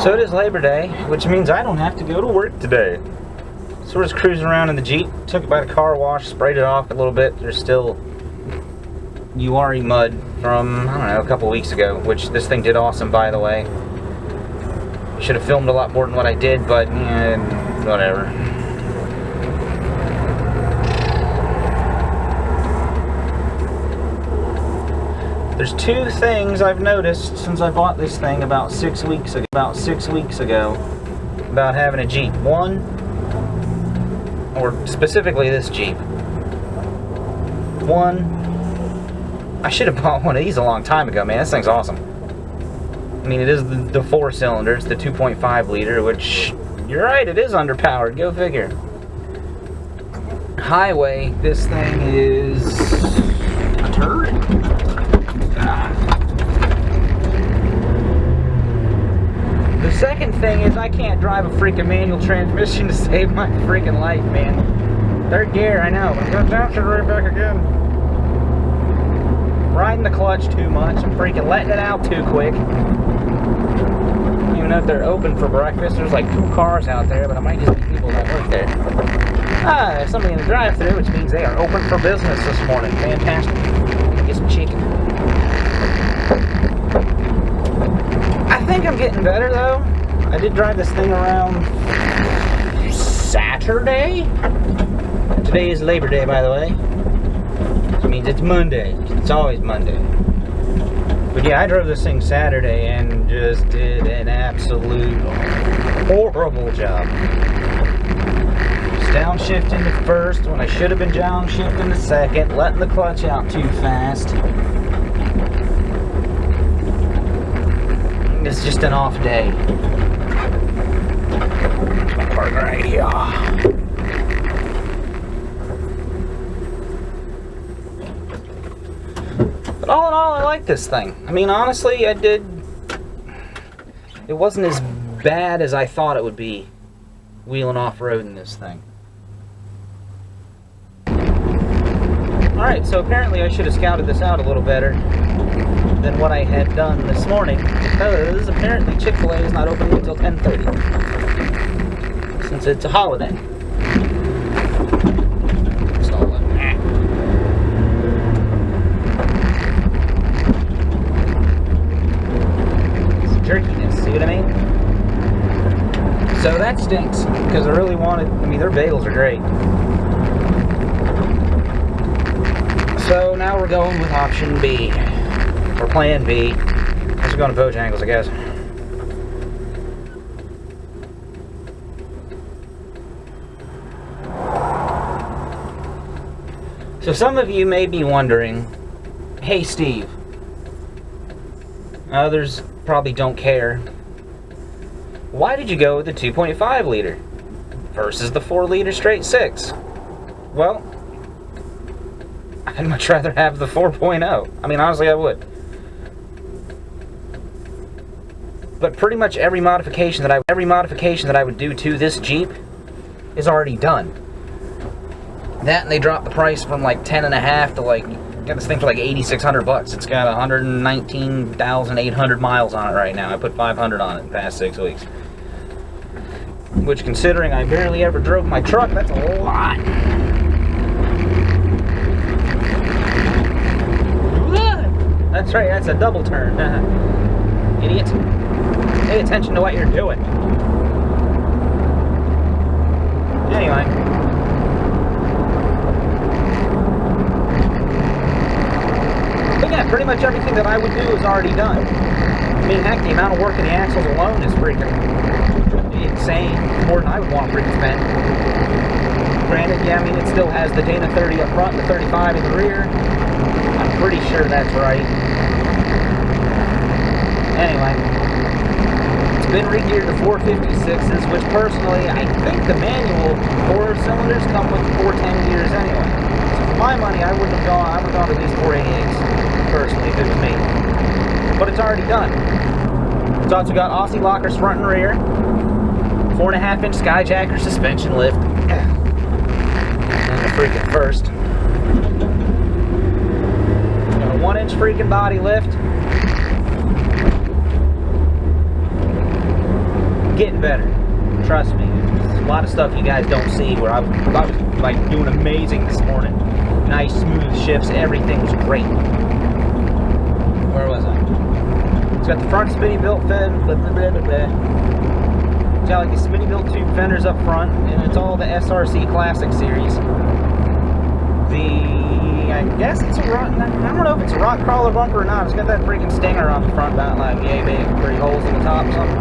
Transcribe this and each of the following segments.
So it is Labor Day, which means I don't have to go to work today. So we're just cruising around in the Jeep. Took it by the car wash, sprayed it off a little bit. There's still URE mud from, I don't know, a couple weeks ago, which this thing did awesome, by the way. Should have filmed a lot more than what I did, but whatever. There's two things I've noticed since I bought this thing about 6 weeks ago. About having a Jeep. One, or specifically this Jeep. One, I should have bought one of these a long time ago, man. This thing's awesome. I mean, it is the 4-cylinder. It's the 2.5 liter, which, you're right, it is underpowered. Go figure. Highway, this thing is a turd. The second thing is I can't drive a freaking manual transmission to save my freaking life, man. Third gear, I know. I'm going down, should right back again. Riding the clutch too much. I'm freaking letting it out too quick. I don't even know if they're open for breakfast. There's like 2 cars out there, but I might just be people that work there. There's somebody in the drive-thru, which means they are open for business this morning. Fantastic. Get some chicken. I think I'm getting better though. I did drive this thing around Saturday. Today is Labor Day, by the way. Which means it's Monday. It's always Monday. But yeah, I drove this thing Saturday and just did an absolute horrible job. Just downshifting to first when I should have been downshifting to second, letting the clutch out too fast. It's just an off day. My partner right here. But all in all, I like this thing. I mean, honestly, it wasn't as bad as I thought it would be wheeling off-road in this thing. Alright, so apparently I should have scouted this out a little better than what I had done this morning, because apparently Chick-fil-A is not open until 10:30 since it's a holiday. It's jerkiness, see what I mean? So that stinks, because I really wanted, I mean, their bagels are great. So now we're going with option B. Or plan B. We're going to Bojangles, I guess. So some of you may be wondering, hey Steve, others probably don't care, why did you go with the 2.5 liter versus the 4 liter straight 6? Well, I'd much rather have the 4.0. I mean, honestly, I would. But pretty much every modification that I would do to this Jeep is already done. That, and they dropped the price from like 10.5 to like, got this thing for like $8,600. It's got 119,800 miles on it right now. I put 500 on it in the past 6 weeks. Which, considering I barely ever drove my truck, that's a lot. That's right, that's a double turn. Idiot. Pay attention to what you're doing. Anyway. But yeah, pretty much everything that I would do is already done. I mean, heck, the amount of work in the axles alone is freaking insane. More than I would want to freaking spend. Granted, yeah, I mean, it still has the Dana 30 up front and the 35 in the rear. I'm pretty sure that's right. Anyway, it's been re-geared to 456s, which personally, I think the manual 4 cylinders come with 410 gears anyway. So for my money, I would have gone to at least 488s, personally, if it was me. But it's already done. It's also got Aussie lockers front and rear, 4.5-inch Skyjacker suspension lift, and the freaking first. Got a 1-inch freaking body lift. getting better. Trust me. There's a lot of stuff you guys don't see where I was like doing amazing this morning. Nice, smooth shifts. Everything was great. Where was I? It's got the front spinny built fend. Blah, blah, blah, blah, blah. It's got like the spinny built tube fenders up front, and it's all the SRC Classic series. I guess it's a rock. I don't know if it's a rock crawler bumper or not. It's got that freaking stinger on the front, about like yay big, 3 holes in the top, something.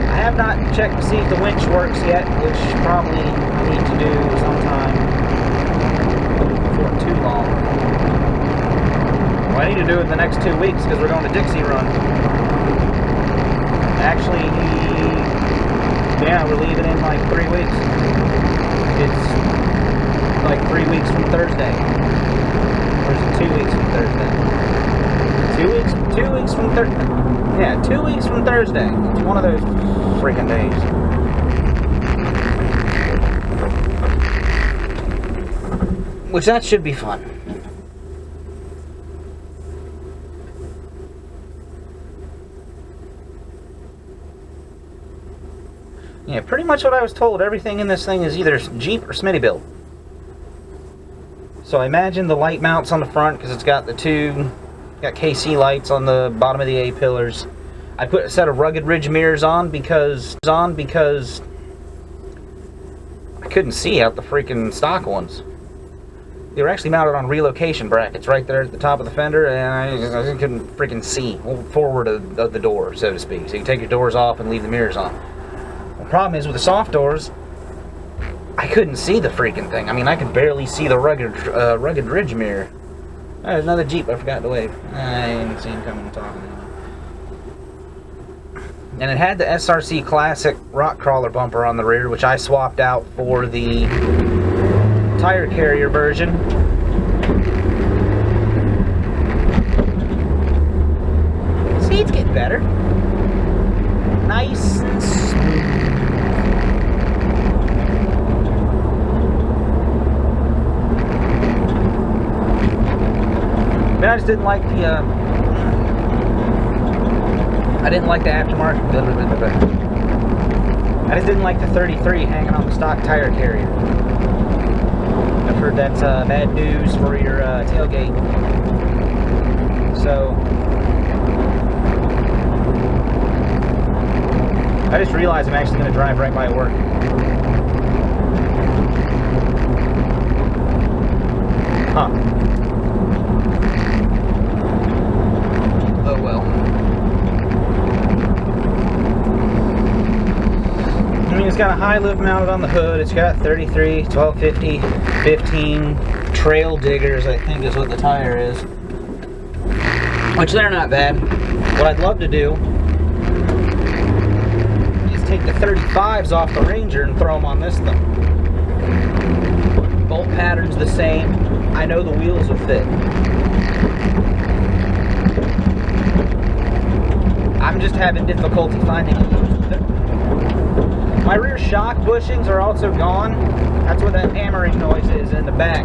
I have not checked to see if the winch works yet, which probably I need to do sometime before too long. Well, I need to do it in the next 2 weeks because we're going to Dixie Run. Actually, yeah, we're leaving in like 3 weeks. It's like 3 weeks from Thursday. Or is it 2 weeks from Thursday? 2 weeks from Thursday. Yeah, 2 weeks from Thursday. It's one of those freaking days. Which that should be fun. Yeah, pretty much what I was told. Everything in this thing is either Jeep or Smittybilt. So I imagine the light mounts on the front because it's got the got KC lights on the bottom of the A pillars. I put a set of rugged ridge mirrors on because I couldn't see out the freaking stock ones. They were actually mounted on relocation brackets right there at the top of the fender, and I couldn't freaking see forward of the door, so to speak. So you take your doors off and leave the mirrors on. The problem is with the soft doors, I couldn't see the freaking thing. I mean, I could barely see the rugged ridge mirror. Oh, there's another Jeep I forgot to wave. I didn't see him coming and talking to me. And it had the SRC Classic rock crawler bumper on the rear, which I swapped out for the tire carrier version. See, it's getting better. Nice and smooth. But I just didn't like the aftermarket. I just didn't like the 33 hanging on the stock tire carrier. I've heard that's bad news for your tailgate. So I just realized I'm actually going to drive right by work. Huh. Oh well. I mean, it's got a high lift mounted on the hood. It's got 33, 1250, 15 trail diggers, I think is what the tire is. Which they're not bad. What I'd love to do is take the 35s off the Ranger and throw them on this thing. Bolt pattern's the same. I know the wheels will fit. I'm just having difficulty finding it. My rear shock bushings are also gone. That's what that hammering noise is in the back.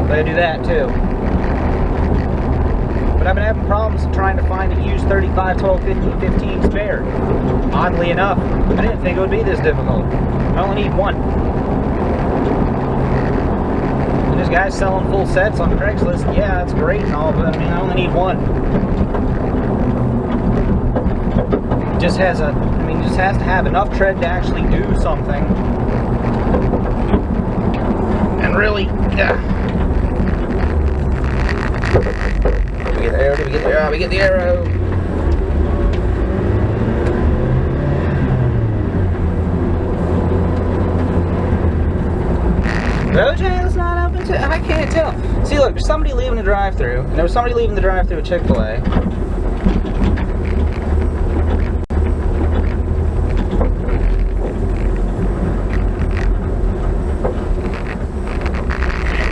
They do that too. But I've been having problems trying to find a used 35, 12, 15, 15 spare. Oddly enough, I didn't think it would be this difficult. I only need one. And this guy's selling full sets on Craigslist. Yeah, that's great and all, but I mean, I only need one. It just has just has to have enough tread to actually do something. And really, yeah. Did we get the arrow? Did we get the arrow? We get the arrow. Road channel's not open to. I can't tell. See, look, there's somebody leaving the drive-thru, and there was somebody leaving the drive-thru at Chick-fil-A.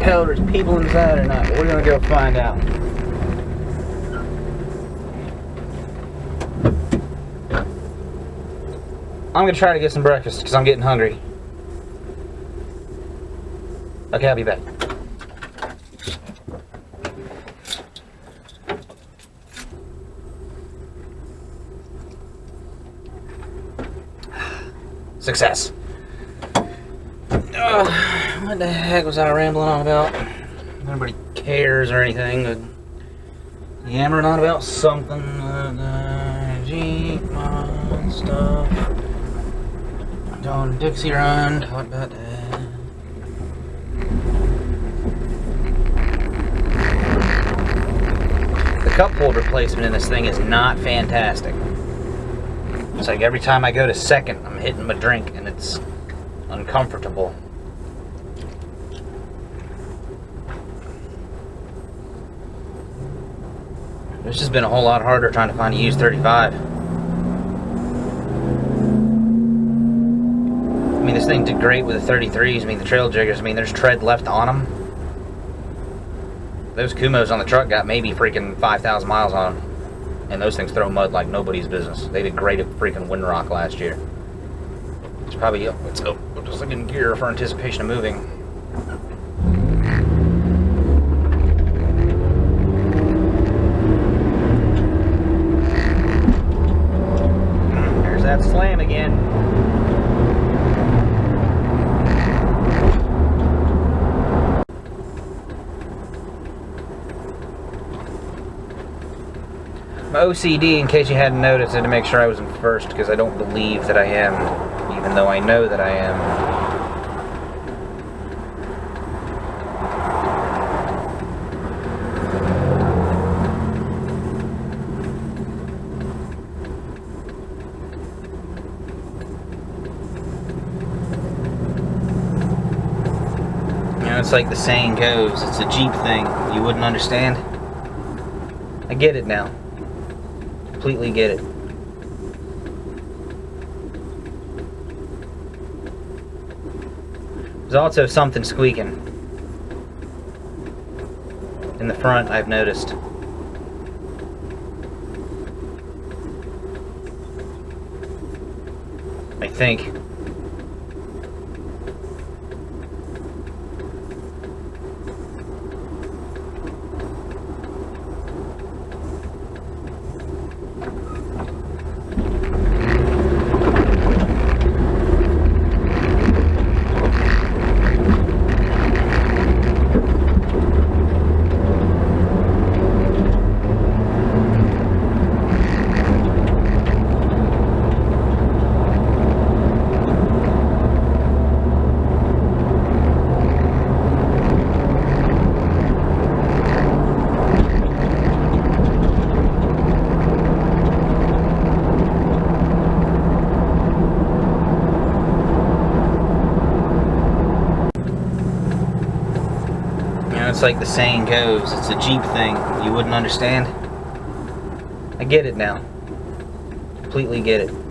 Hell, there's people inside or not, but we're gonna go find out. I'm gonna try to get some breakfast because I'm getting hungry. Okay, I'll be back. Success. What the heck was I rambling on about? Nobody cares or anything. But yammering on about something. Jeep stuff. Down Dixie Run. Talk about that. The cup holder placement in this thing is not fantastic. It's like every time I go to second, I'm hitting my drink and it's uncomfortable. This has been a whole lot harder trying to find a used 35. I mean, this thing did great with the 33s. I mean, the trail jiggers, I mean, there's tread left on them. Those Kumos on the truck got maybe freaking 5,000 miles on them. And those things throw mud like nobody's business. They did great at freaking Windrock last year. It's probably, let's go. We're just looking gear for anticipation of moving. There's that slam again. My OCD, in case you hadn't noticed, I had to make sure I was in first because I don't believe that I am, even though I know that I am. You know, it's like the saying goes, it's a Jeep thing. You wouldn't understand? I get it now. Completely get it. There's also something squeaking in the front, I've noticed. I think. It's like the saying goes, it's a Jeep thing. You wouldn't understand? I get it now. Completely get it.